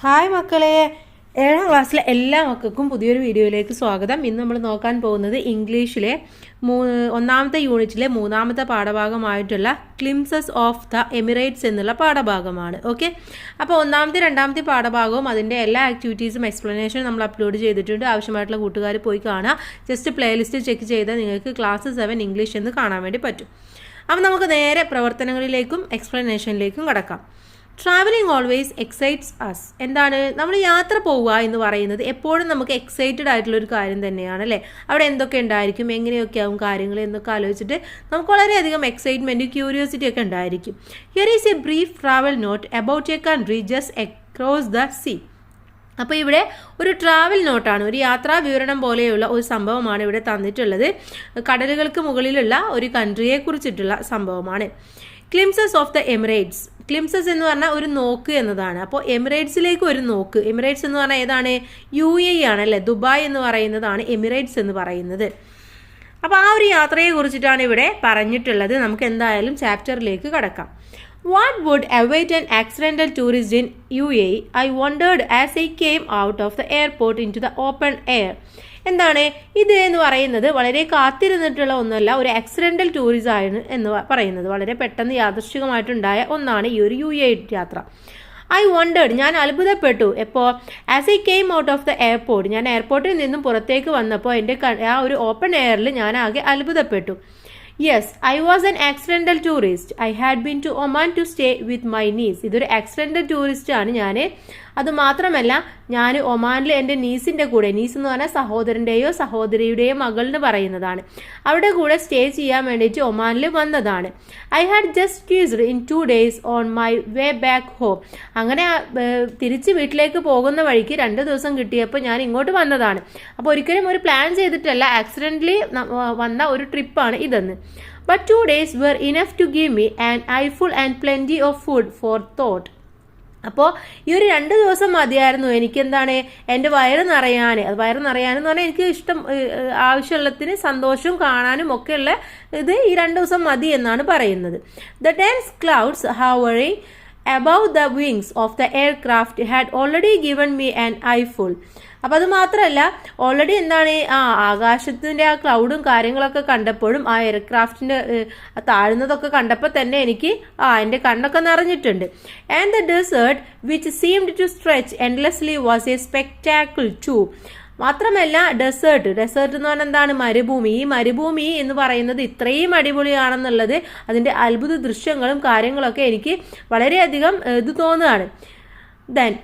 Hi മക്കളെ, 7ാം ക്ലാസ്സിലെ എല്ലാ മക്കൾക്കും പുതിയൊരു വീഡിയോയിലേക്ക് സ്വാഗതം. ഇന്ന് നമ്മൾ നോക്കാൻ പോകുന്നത് ഇംഗ്ലീഷിലെ 1ാമത്തെ യൂണിറ്റിലെ 3ാമത്തെ പാഠഭാഗമായിട്ടുള്ള ക്ലിംസസ് ഓഫ് ദ എമിറേറ്റ്സ് എന്നുള്ള പാഠഭാഗമാണ്. ഓക്കെ, അപ്പോൾ 1ാമത്തെ 2ാമത്തെ പാഠഭാഗവും അതിൻ്റെ എല്ലാ ആക്ടിവിറ്റീസും എക്സ്പ്ലനേഷനും നമ്മൾ അപ്ലോഡ് ചെയ്തിട്ടുണ്ട്. ആവശ്യമായിട്ടുള്ള കൂട്ടുകാർ പോയി കാണുക. ജസ്റ്റ് പ്ലേലിസ്റ്റ് ചെക്ക് ചെയ്താൽ നിങ്ങൾക്ക് ക്ലാസ് 7 ഇംഗ്ലീഷ് എന്ന് കാണാൻ വേണ്ടി പറ്റും. അപ്പോൾ നമുക്ക് നേരെ പ്രവർത്തനങ്ങളിലേക്കും എക്സ്പ്ലനേഷനിലേക്കും കടക്കാം. Travelling always excites us. എന്താണ് നമ്മൾ യാത്ര പോവുക എന്ന് പറയുന്നത് എപ്പോഴും നമുക്ക് എക്സൈറ്റഡ് ആയിട്ടുള്ളൊരു കാര്യം തന്നെയാണ് അല്ലേ. അവിടെ എന്തൊക്കെ ഉണ്ടായിരിക്കും, എങ്ങനെയൊക്കെ ആവും കാര്യങ്ങൾ എന്നൊക്കെ ആലോചിച്ചിട്ട് നമുക്ക് വളരെയധികം എക്സൈറ്റ്മെൻറ്റ്, ക്യൂരിയോസിറ്റി ഒക്കെ ഉണ്ടായിരിക്കും. Here is a brief travel note about a country just across the sea. അപ്പോൾ ഇവിടെ ഒരു ട്രാവൽ നോട്ടാണ്, ഒരു യാത്രാ വിവരണം പോലെയുള്ള ഒരു സംഭവമാണ് ഇവിടെ തന്നിട്ടുള്ളത്. കടലുകൾക്ക് മുകളിലുള്ള ഒരു കൺട്രിയെ കുറിച്ചിട്ടുള്ള സംഭവമാണ്. Glimpses of the Emirates. Glimpses എന്ന് പറഞ്ഞാൽ ഒരു നോക്ക് എന്നതാണ്. അപ്പോൾ എമിറേറ്റ്സിലേക്ക് ഒരു നോക്ക്. എമിറേറ്റ്സ് എന്ന് പറഞ്ഞാൽ ഏതാണ്? UAE ആണല്ലേ. ദുബായ് എന്ന് പറയുന്നതാണ് എമിറേറ്റ്സ് എന്ന് പറയുന്നത്. അപ്പോൾ ആ ഒരു യാത്രയെ കുറിച്ചിട്ടാണ് ഇവിടെ പറഞ്ഞിട്ടുള്ളത്. നമുക്ക് എന്തായാലും ചാപ്റ്ററിലേക്ക് കടക്കാം. What would await an accidental tourist in UAE? I wondered as I came out of the airport into the open air. എന്താണ് ഇത് എന്ന് പറയുന്നത്? വളരെ കാത്തിരുന്നിട്ടുള്ള ഒന്നല്ല, ഒരു ആക്സിഡൻ്റൽ ടൂറിസം ആണ് എന്ന് പറയുന്നത്. വളരെ പെട്ടെന്ന് യാദൃശ്ചികമായിട്ടുണ്ടായ ഒന്നാണ് ഈ ഒരു UAE യാത്ര. ഐ വണ്ടേർഡ്, ഞാൻ അത്ഭുതപ്പെട്ടു. എപ്പോൾ? As I came out of the airport, ഞാൻ എയർപോർട്ടിൽ നിന്നും പുറത്തേക്ക് വന്നപ്പോൾ എൻ്റെ ആ ഒരു ഓപ്പൺ എയറിൽ ഞാൻ ആകെ അത്ഭുതപ്പെട്ടു. Yes, I was an accidental tourist. I had been to Oman to stay with my nieces. ഇതൊരു ആക്സിഡൻ്റൽ ടൂറിസ്റ്റ് ആണ് ഞാൻ. അതുമാത്രമല്ല, ഞാൻ ഒമാനിൽ എൻ്റെ നീസിൻ്റെ കൂടെ, നീസ് എന്ന് പറഞ്ഞാൽ സഹോദരൻ്റെയോ സഹോദരിയുടെയോ മകളെന്ന് പറയുന്നതാണ്, അവരുടെ കൂടെ സ്റ്റേ ചെയ്യാൻ വേണ്ടിയിട്ട് ഒമാനിൽ വന്നതാണ്. I had just ക്യൂസ്ഡ് in 2 days on my way back home. അങ്ങനെ തിരിച്ച് വീട്ടിലേക്ക് പോകുന്ന വഴിക്ക് 2 ദിവസം കിട്ടിയപ്പോൾ ഞാൻ ഇങ്ങോട്ട് വന്നതാണ്. അപ്പോൾ ഒരിക്കലും ഒരു പ്ലാൻ ചെയ്തിട്ടല്ല, ആക്സിഡൻ്റലി വന്ന ഒരു ട്രിപ്പാണ് ഇതെന്ന്. But 2 days were enough to give me an eyeful and plenty of food for thought. അപ്പോൾ ഈ ഒരു 2 ദിവസം മതിയായിരുന്നു എനിക്കെന്താണ്, എൻ്റെ വയറ് നിറയാൻ. അത് വയറ് നിറയാനെന്ന് പറഞ്ഞാൽ എനിക്ക് ഇഷ്ടം, ആവശ്യമുള്ളത്തിന് സന്തോഷവും കാണാനും ഒക്കെയുള്ള ഇത് ഈ 2 ദിവസം മതി എന്നാണ് പറയുന്നത്. The dense clouds hovering above the wings of the aircraft had already given me an eyeful. അപ്പം അത് മാത്രമല്ല, ഓൾറെഡി എന്താണ് ആകാശത്തിൻ്റെ ആ ക്ലൗഡും കാര്യങ്ങളൊക്കെ കണ്ടപ്പോഴും ആ എയർക്രാഫ്റ്റിൻ്റെ താഴ്ന്നതൊക്കെ കണ്ടപ്പോൾ തന്നെ എനിക്ക് എൻ്റെ കണ്ണൊക്കെ നിറഞ്ഞിട്ടുണ്ട്. And the desert which seemed to stretch endlessly was a spectacle too. മാത്രമല്ല ഡെസേർട്ട് എന്ന് പറഞ്ഞാൽ എന്താണ്? മരുഭൂമി. ഈ മരുഭൂമി എന്ന് പറയുന്നത് ഇത്രയും അടിപൊളിയാണെന്നുള്ളത്, അതിൻ്റെ അത്ഭുത ദൃശ്യങ്ങളും കാര്യങ്ങളൊക്കെ എനിക്ക് വളരെയധികം ഇത് തോന്നുകയാണ്. Then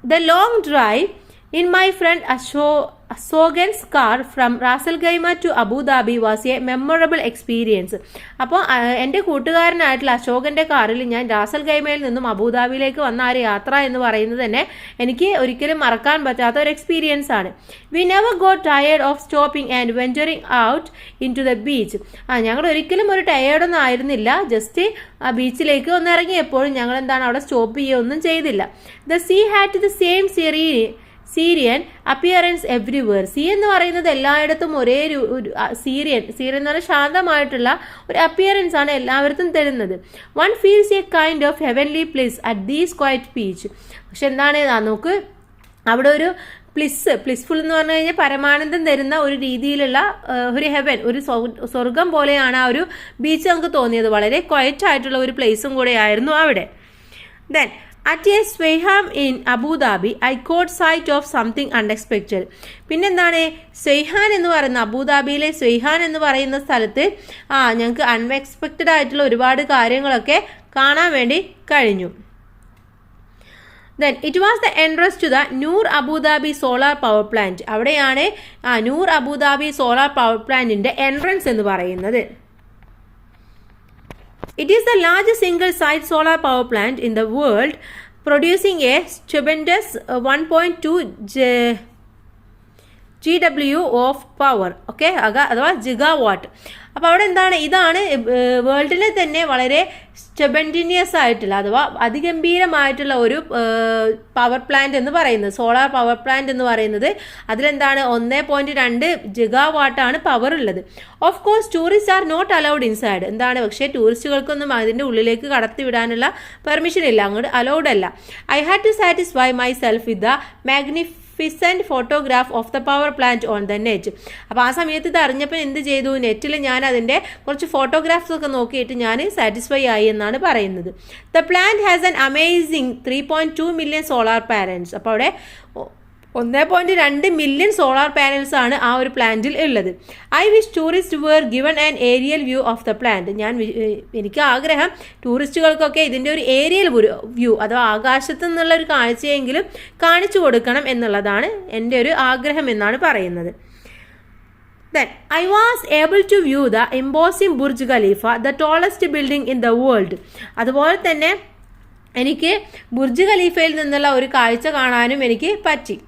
the long drive in my friend Ashogan's car from Ras Al Khaimah to Abu Dhabi was a memorable experience. അപ്പോൾ എൻ്റെ കൂട്ടുകാരനായിട്ടുള്ള അശോകൻ്റെ കാറിൽ ഞാൻ റാസൽ ഖൈമയിൽ നിന്നും അബുദാബിയിലേക്ക് വന്ന ആ ഒരു യാത്ര എന്ന് പറയുന്നത് തന്നെ എനിക്ക് ഒരിക്കലും മറക്കാൻ പറ്റാത്ത ഒരു എക്സ്പീരിയൻസ് ആണ്. We never got tired of stopping and venturing out into the beach. ഞങ്ങൾ ഒരിക്കലും ഒരു ടയേർഡൊന്നും ആയിരുന്നില്ല. ജസ്റ്റ് ആ ബീച്ചിലേക്ക് ഒന്ന് ഇറങ്ങിയപ്പോഴും ഞങ്ങൾ എന്താണ് അവിടെ സ്റ്റോപ്പ് ചെയ്യുകയൊന്നും ചെയ്തില്ല. The sea had the same serene appearance everywhere. Sea എന്ന് പറയുന്നത് എല്ലായിടത്തും ഒരേ സീരിയൻ എന്ന് പറഞ്ഞാൽ ശാന്തമായിട്ടുള്ള ഒരു അപ്പിയറൻസ് ആണ് എല്ലായിടത്തും തരുന്നത്. One feels A kind of heavenly place at these quiet beach. പക്ഷെ എന്താണ് നമുക്ക് അവിടെ ഒരു പ്ലിസ്ഫുൾ എന്ന് പറഞ്ഞു കഴിഞ്ഞാൽ പരമാനന്ദം തരുന്ന ഒരു രീതിയിലുള്ള ഒരു ഹെവൻ, ഒരു സ്വർഗം പോലെയാണ് ആ ഒരു ബീച്ച് നമുക്ക് തോന്നിയത്. വളരെ ക്വയറ്റ് ആയിട്ടുള്ള ഒരു പ്ലേസും കൂടെ ആയിരുന്നു അവിടെ. Then at a Swayham in Abu Dhabi, I caught sight of something unexpected. പിന്നെന്താണ് സ്വൈഹാൻ എന്ന് പറയുന്ന, അബുദാബിയിലെ സ്വൈഹാൻ എന്ന് പറയുന്ന സ്ഥലത്ത് ഞങ്ങൾക്ക് അൺഎക്സ്പെക്റ്റഡ് ആയിട്ടുള്ള ഒരുപാട് കാര്യങ്ങളൊക്കെ കാണാൻ വേണ്ടി കഴിഞ്ഞു. Then it was the entrance to the Noor Abu Dhabi solar power plant. അവിടെയാണ് നൂർ അബുദാബി സോളാർ പവർ പ്ലാന്റിന്റെ എൻട്രൻസ് എന്ന് പറയുന്നത്. It is the largest single-site solar power plant in the world, producing a stupendous 1.2 GW of power. Okay, അഥവാ gigawatt. അപ്പോൾ അവിടെ എന്താണ്, ഇതാണ് വേൾഡിലെ തന്നെ വളരെ സ്റ്റെബൻറ്റിനിയസ് ആയിട്ടുള്ള അഥവാ അതിഗംഭീരമായിട്ടുള്ള ഒരു പവർ പ്ലാന്റ് എന്ന് പറയുന്നത്, സോളാർ പവർ പ്ലാന്റ് എന്ന് പറയുന്നത്. അതിലെന്താണ് 1.2 ജിഗാവാട്ടാണ് പവർ ഉള്ളത്. Of course tourist are not allowed inside. എന്താണ്, പക്ഷേ ടൂറിസ്റ്റുകൾക്കൊന്നും അതിൻ്റെ ഉള്ളിലേക്ക് കടത്തിവിടാനുള്ള പെർമിഷൻ ഇല്ല, അങ്ങോട്ട് അലൗഡ് അല്ല. I had to satisfy myself with the magnificent photograph of the power plant on the net. അപ്പോൾ ആ സമയത്ത് ഇത് അറിഞ്ഞപ്പോൾ എന്ത് ചെയ്തു, നെറ്റിൽ ഞാൻ അതിൻ്റെ കുറച്ച് ഫോട്ടോഗ്രാഫ്സ് ഒക്കെ നോക്കിയിട്ട് ഞാൻ സാറ്റിസ്ഫൈ ആയി എന്നാണ് പറയുന്നത്. The plant has an amazing 3.2 million solar panels. അപ്പോൾ അവിടെ 1.2 മില്യൺ സോളാർ പാനൽസ് ആണ് ആ ഒരു പ്ലാന്റിൽ ഉള്ളത്. I wish tourist were given an aerial view of the plant. എനിക്ക് ആഗ്രഹം ടൂറിസ്റ്റുകൾക്കൊക്കെ ഇതിൻ്റെ ഒരു ഏരിയൽ വ്യൂ അഥവാ ആകാശത്തു നിന്നുള്ള ഒരു കാഴ്ചയെങ്കിലും കാണിച്ചു കൊടുക്കണം എന്നുള്ളതാണ് എൻ്റെ ഒരു ആഗ്രഹം എന്നാണ് പറയുന്നത്. Then I was able to view the imposing Burj Khalifa, the tallest building in the world. അതുപോലെ തന്നെ എനിക്ക് ബുർജ് ഖലീഫയിൽ നിന്നുള്ള ഒരു കാഴ്ച കാണാനും എനിക്ക് പറ്റി.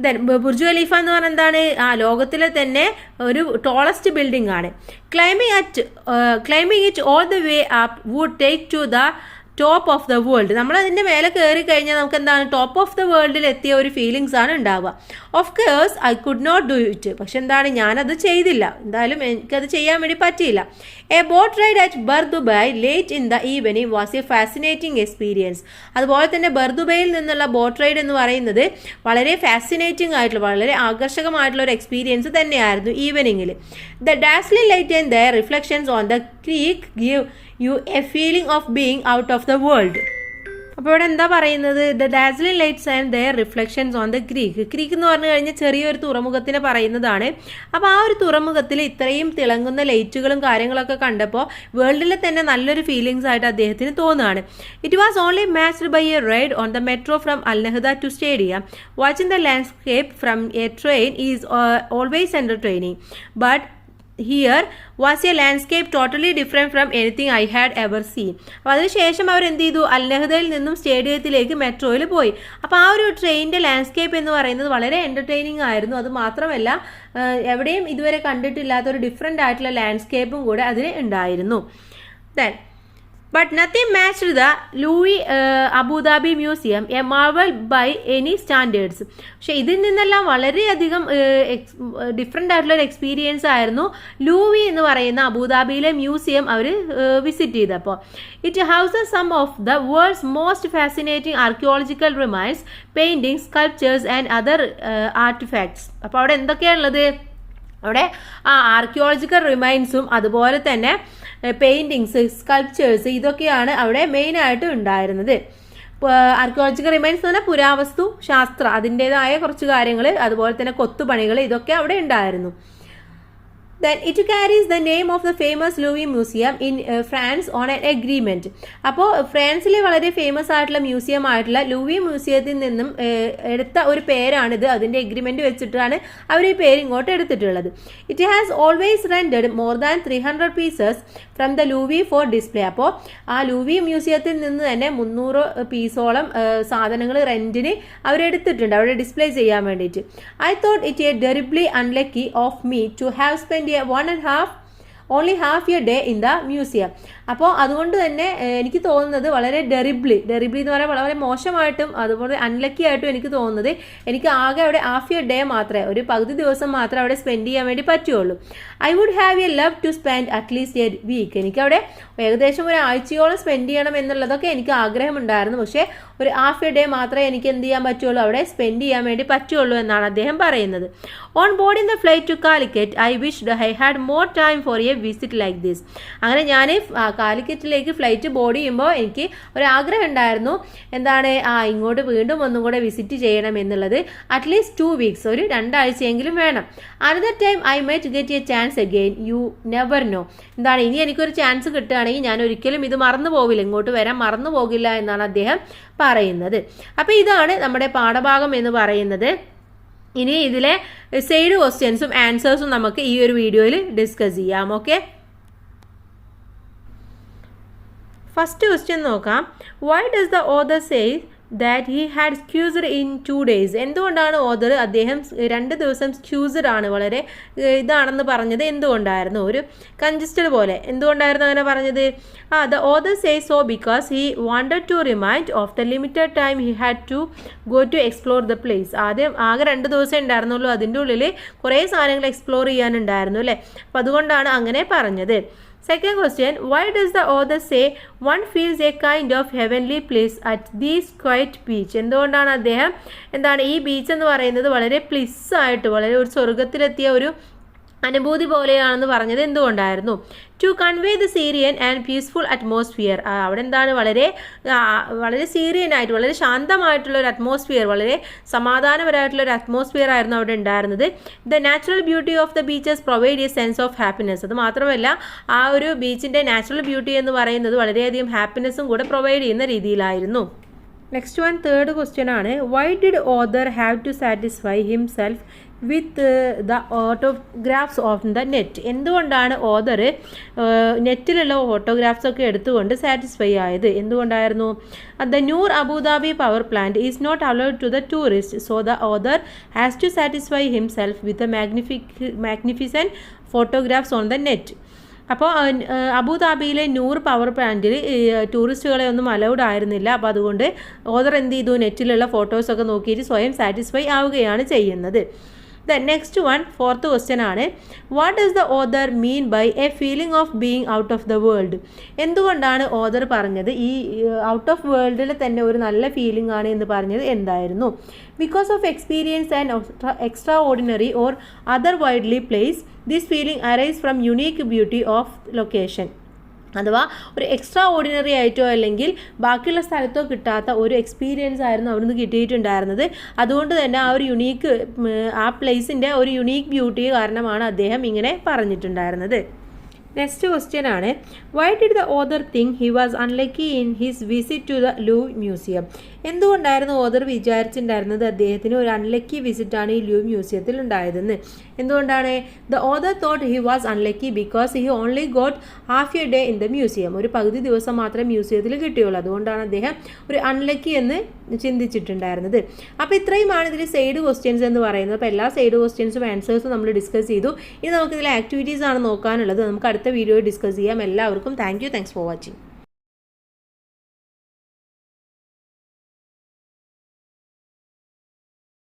ദെൻ ബുർജ് ഖലീഫ എന്ന് പറഞ്ഞാൽ എന്താണ്, ലോകത്തിലെ തന്നെ ഒരു ടോളസ്റ്റ് ബിൽഡിംഗ് ആണ്. Climbing it all the way up would take to the top of the world. നമ്മൾ അതിൻ്റെ മേലെ കയറി കഴിഞ്ഞാൽ നമുക്ക് എന്താണ്, ടോപ്പ് ഓഫ് ദ വേൾഡിൽ എത്തിയ ഒരു ഫീലിങ്സ് ആണ് ഉണ്ടാവുക. Of course I could not do it. പക്ഷെ എന്താണ്, ഞാനത് ചെയ്തില്ല, എന്തായാലും എനിക്കത് ചെയ്യാൻ വേണ്ടി പറ്റിയില്ല. A boat ride at Bur Dubai late in the evening was a fascinating experience. അതുപോലെ തന്നെ ബർദുബയിൽ നിന്നുള്ള ബോട്ട് റൈഡ് എന്ന് പറയുന്നത് വളരെ ഫാസിനേറ്റിംഗ് ആയിട്ടുള്ള വളരെ ആകർഷകമായിട്ടുള്ള ഒരു എക്സ്പീരിയൻസ് തന്നെയായിരുന്നു ഈവനിങ്ങിൽ. The dazzling light and the reflections on the creek give you a feeling of being out of the world. അപ്പോൾ ഇവിടെ എന്താ പറയുന്നത്, the dazzling lights and their reflections on the creek. Creek എന്ന് പറഞ്ഞു കഴിഞ്ഞാൽ ചെറിയൊരു തുറമുഖത്തിനെ പറയുന്നതാണ്. അപ്പോൾ ആ ഒരു തുറമുഖത്തിൽ ഇത്രയും തിളങ്ങുന്ന ലൈറ്റുകളും കാര്യങ്ങളൊക്കെ കണ്ടപ്പോൾ വേൾഡിലെ തന്നെ നല്ലൊരു ഫീലിങ്സ് ആയിട്ട് അദ്ദേഹത്തിന് തോന്നുകയാണ്. It was only matched by a ride on the metro from Al Nahda to stadium. Watching the landscape from a train is always entertaining, but here was a landscape totally different from anything I had ever seen. അപ്പോൾ അതിനുശേഷം അവർ എന്ത് ചെയ്തു, അൽ നഹ്ദയിൽ നിന്നും സ്റ്റേഡിയത്തിലേക്ക് മെട്രോയിൽ പോയി. അപ്പോൾ ആ ഒരു ട്രെയിനിൻ്റെ ലാൻഡ്സ്കേപ്പ് എന്ന് പറയുന്നത് വളരെ എൻ്റർടൈനിങ് ആയിരുന്നു. അത് മാത്രമല്ല എവിടെയും ഇതുവരെ കണ്ടിട്ടില്ലാത്തൊരു ഡിഫറെൻ്റ് ആയിട്ടുള്ള ലാൻഡ്സ്കേപ്പും കൂടെ അതിന് ഉണ്ടായിരുന്നു. Then But nothing matched the Louis Abu Dhabi Museum, a marvel by any standards. പക്ഷേ ഇതിൽ നിന്നെല്ലാം വളരെയധികം ഡിഫറെൻ്റ് ആയിട്ടുള്ള ഒരു എക്സ്പീരിയൻസ് ആയിരുന്നു ലൂവി എന്ന് പറയുന്ന അബുദാബിയിലെ മ്യൂസിയം അവർ വിസിറ്റ് ചെയ്തപ്പോൾ. It houses some of the world's most fascinating archaeological remains, paintings, sculptures and other artefacts. അപ്പോൾ അവിടെ എന്തൊക്കെയാണുള്ളത്, അവിടെ ആർക്കിയോളജിക്കൽ റിമൈൻസും അതുപോലെ തന്നെ പെയിൻറ്റിങ്സ്, സ്കൾപ്ചേഴ്സ്, ഇതൊക്കെയാണ് അവിടെ മെയിനായിട്ട് ഉണ്ടായിരുന്നത്. ആർക്കിയോളജിക്കൽ റിമൈൻസ് എന്ന് പറഞ്ഞാൽ പുരാവസ്തു ശാസ്ത്രം, അതിൻ്റേതായ കുറച്ച് കാര്യങ്ങൾ, അതുപോലെ തന്നെ കൊത്തുപണികൾ, ഇതൊക്കെ അവിടെ ഉണ്ടായിരുന്നു. Then it carries the name of the famous Louis Museum in France on an agreement. അപ്പോൾ ഫ്രാൻസിലെ വളരെ ഫേമസ് ആയിട്ടുള്ള മ്യൂസിയം ആയിട്ടുള്ള ലൂവി മ്യൂസിയത്തിൽ നിന്നും എടുത്ത ഒരു പേരാണിത്. അതിൻ്റെ എഗ്രിമെൻറ്റ് വെച്ചിട്ടാണ് അവർ ഈ പേര് ഇങ്ങോട്ട് എടുത്തിട്ടുള്ളത്. It has always rented more than 300 pieces from the Louvre for display. അപ്പോൾ ആ ലൂവി മ്യൂസിയത്തിൽ നിന്ന് തന്നെ 300 പീസോളം സാധനങ്ങൾ റെൻറ്റിന് അവരെടുത്തിട്ടുണ്ട് അവിടെ ഡിസ്പ്ലേ ചെയ്യാൻ വേണ്ടിയിട്ട്. I thought it a terribly unlucky of me to have spend only half a day in the museum. അപ്പോൾ അതുകൊണ്ട് തന്നെ എനിക്ക് തോന്നുന്നത് വളരെ ഡെറിബ്ലി എന്ന് പറയാൻ വളരെ മോശമായിട്ടും അതുപോലെ അൺലക്കി ആയിട്ടും എനിക്ക് തോന്നുന്നത് എനിക്ക് ആകെ അവിടെ ഹാഫ് എ ഡേ മാത്രമേ, ഒരു പകുതി ദിവസം മാത്രമേ അവിടെ സ്പെൻഡ് ചെയ്യാൻ വേണ്ടി പറ്റുള്ളൂ. I would have a love to spend at least a week. എനിക്കവിടെ ഏകദേശം ഒരു ആഴ്ചയോളം സ്പെൻഡ് ചെയ്യണം എന്നുള്ളതൊക്കെ എനിക്ക് ആഗ്രഹമുണ്ടായിരുന്നു. പക്ഷേ ഒരു ഹാഫ് എ ഡേ മാത്രമേ എനിക്ക് എന്ത് ചെയ്യാൻ പറ്റുള്ളൂ, അവിടെ സ്പെൻഡ് ചെയ്യാൻ വേണ്ടി പറ്റുള്ളൂ എന്നാണ് അദ്ദേഹം പറയുന്നത്. On board in the flight to Calicut I wished I had more time for a visit like this. അങ്ങനെ ഞാൻ കാലിക്കറ്റിലേക്ക് ഫ്ലൈറ്റ് ബോർഡ് ചെയ്യുമ്പോൾ എനിക്ക് ഒരാഗ്രഹം ഉണ്ടായിരുന്നു, എന്താണ്, ഇങ്ങോട്ട് വീണ്ടും ഒന്നും കൂടെ വിസിറ്റ് ചെയ്യണം എന്നുള്ളത്. അറ്റ്ലീസ്റ്റ് 2 വീക്സ്, ഒരു 2 ആഴ്ചയെങ്കിലും വേണം. Another time I might get A chance again, you never know. എന്താണ്, ഇനി എനിക്കൊരു ചാൻസ് കിട്ടുകയാണെങ്കിൽ ഞാൻ ഒരിക്കലും ഇത് മറന്നു പോവില്ല, ഇങ്ങോട്ട് വരാൻ മറന്നു പോകില്ല എന്നാണ് അദ്ദേഹം പറയുന്നത്. അപ്പോൾ ഇതാണ് നമ്മുടെ പാഠഭാഗം എന്ന് പറയുന്നത്. ഇനി ഇതിലെ സൈഡ് ക്വസ്റ്റ്യൻസും ആൻസേഴ്സും നമുക്ക് ഈ ഒരു വീഡിയോയിൽ ഡിസ്കസ് ചെയ്യാം. ഓക്കെ, ഫസ്റ്റ് ക്വസ്റ്റ്യൻ നോക്കാം. Why does the author say that he had squeezed in 2 days. എന്തുകൊണ്ടാണ് ഓദർ അദ്ദേഹം 2 ദിവസം സ്ക്യൂസ്ഡ് ആണ്, വളരെ ഇതാണെന്ന് പറഞ്ഞത് എന്തുകൊണ്ടായിരുന്നു? ഒരു കൺജസ്റ്റഡ് പോലെ എന്തുകൊണ്ടായിരുന്നു അങ്ങനെ പറഞ്ഞത്? The other says so because he wanted to remind of the limited time he had to go to explore the place. ആദ്യം ആകെ 2 ദിവസം ഉണ്ടായിരുന്നുള്ളൂ, അതിൻ്റെ ഉള്ളിൽ കുറേ സാധനങ്ങൾ എക്സ്പ്ലോർ ചെയ്യാനുണ്ടായിരുന്നു അല്ലേ, അപ്പോൾ അതുകൊണ്ടാണ് അങ്ങനെ പറഞ്ഞത്. Second question, why does the author say one feels a kind of heavenly bliss at this quiet beach? എന്തുകൊണ്ടാണ് അദ്ദേഹം ഈ ബീച്ച് എന്ന് പറയുന്നത് വളരെ പ്ലിസ് ആയിട്ട്, വളരെ ഒരു സ്വർഗത്തിലെത്തിയ ഒരു അനുഭൂതി പോലെയാണെന്ന് പറഞ്ഞത് എന്തുകൊണ്ടായിരുന്നു? To convey the serene and peaceful atmosphere. അവിടെ വളരെ സീരിയൻ ആയിട്ട്, വളരെ ശാന്തമായിട്ടുള്ള ഒരു അറ്റ്മോസ്ഫിയർ, വളരെ സമാധാനപരമായിട്ടുള്ള ഒരു അറ്റ്മോസ്ഫിയർ ആയിരുന്നു അവിടെ ഉണ്ടായിരുന്നത്. The natural beauty of the beaches provide A sense of happiness. അത് മാത്രമല്ല ആ ഒരു ബീച്ചിൻ്റെ നാച്ചുറൽ ബ്യൂട്ടി എന്ന് പറയുന്നത് വളരെയധികം ഹാപ്പിനെസ്സും കൂടെ പ്രൊവൈഡ് ചെയ്യുന്ന രീതിയിലായിരുന്നു. നെക്സ്റ്റ് വൺ, തേർഡ് ക്വസ്റ്റ്യൻ ആണ്, why did author have to satisfy himself with the autographs of the net? എന്തുകൊണ്ടാണ് ഓദർ നെറ്റിലുള്ള ഓട്ടോഗ്രാഫ്സൊക്കെ എടുത്തുകൊണ്ട് സാറ്റിസ്ഫൈ ആയത്? എന്തുകൊണ്ടായിരുന്നു? The Noor Abu Dhabi power plant is not allowed to the tourist, so the author has to satisfy himself with magnificent photographs on the net. അപ്പോൾ അബുദാബിയിലെ നൂർ power പ്ലാന്റിൽ ടൂറിസ്റ്റുകളെ ഒന്നും അലൗഡ് ആയിരുന്നില്ല. അപ്പോൾ അതുകൊണ്ട് ഓദർ എന്ത് ചെയ്തു? നെറ്റിലുള്ള ഫോട്ടോസൊക്കെ നോക്കിയിട്ട് സ്വയം സാറ്റിസ്ഫൈ ആവുകയാണ് ചെയ്യുന്നത്. The next one, fourth question ആണ്, what does the author mean by a feeling of being out of the world? എന്തുകൊണ്ടാണ് ഓദർ പറഞ്ഞത് ഈ ഔട്ട് ഓഫ് വേൾഡിൽ തന്നെ ഒരു നല്ല ഫീലിംഗ് ആണ് എന്ന് പറഞ്ഞത് എന്തായിരുന്നു? Because of experience and extra ordinary or other widely place, this feeling arise from unique beauty of location. അഥവാ ഒരു എക്സ്ട്രാ ഓർഡിനറി ആയിട്ടോ അല്ലെങ്കിൽ ബാക്കിയുള്ള സ്ഥലത്തോ കിട്ടാത്ത ഒരു എക്സ്പീരിയൻസ് ആയിരുന്നു അവിടുന്ന് കിട്ടിയിട്ടുണ്ടായിരുന്നത്. അതുകൊണ്ട് തന്നെ ആ ഒരു യുണീക്ക്, ആ പ്ലേസിൻ്റെ ഒരു യുണീക്ക് ബ്യൂട്ടി കാരണമാണ് അദ്ദേഹം ഇങ്ങനെ പറഞ്ഞിട്ടുണ്ടായിരുന്നത്. നെക്സ്റ്റ് ക്വസ്റ്റ്യൻ ആണ്, why did the author think he was unlucky in his visit to the Louvre museum? എന്തുകൊണ്ടായിരുന്നു ഓദർ വിചാരിച്ചിട്ടുണ്ടായിരുന്നത് അദ്ദേഹത്തിന് ഒരു അൺലക്കി വിസിറ്റാണ് ഈ ലൂവ് മ്യൂസിയത്തിൽ ഉണ്ടായതെന്ന്? എന്തുകൊണ്ടാണ്? The author thought he was unlucky because he only got half a day in the museum. ഒരു പകുതി ദിവസം മാത്രമേ മ്യൂസിയത്തിൽ കിട്ടിയുള്ളൂ, അതുകൊണ്ടാണ് അദ്ദേഹം ഒരു അൺലക്കി എന്ന് ചിന്തിച്ചിട്ടുണ്ടായിരുന്നത്. അപ്പോൾ ഇത്രയുമാണ് ഇതിൽ സൈഡ് ക്വസ്റ്റ്യൻസ് എന്ന് പറയുന്നത്. അപ്പോൾ എല്ലാ സൈഡ് ക്വസ്റ്റ്യൻസും ആൻസേഴ്സും നമ്മൾ ഡിസ്കസ് ചെയ്തു. ഇനി നമുക്കിതിൽ ആക്ടിവിറ്റീസ് ആണ് നോക്കാനുള്ളത്. നമുക്ക് അടുത്ത വീഡിയോയിൽ ഡിസ്കസ് ചെയ്യാം. എല്ലാവർക്കും താങ്ക്സ് ഫോർ വാച്ചിങ്.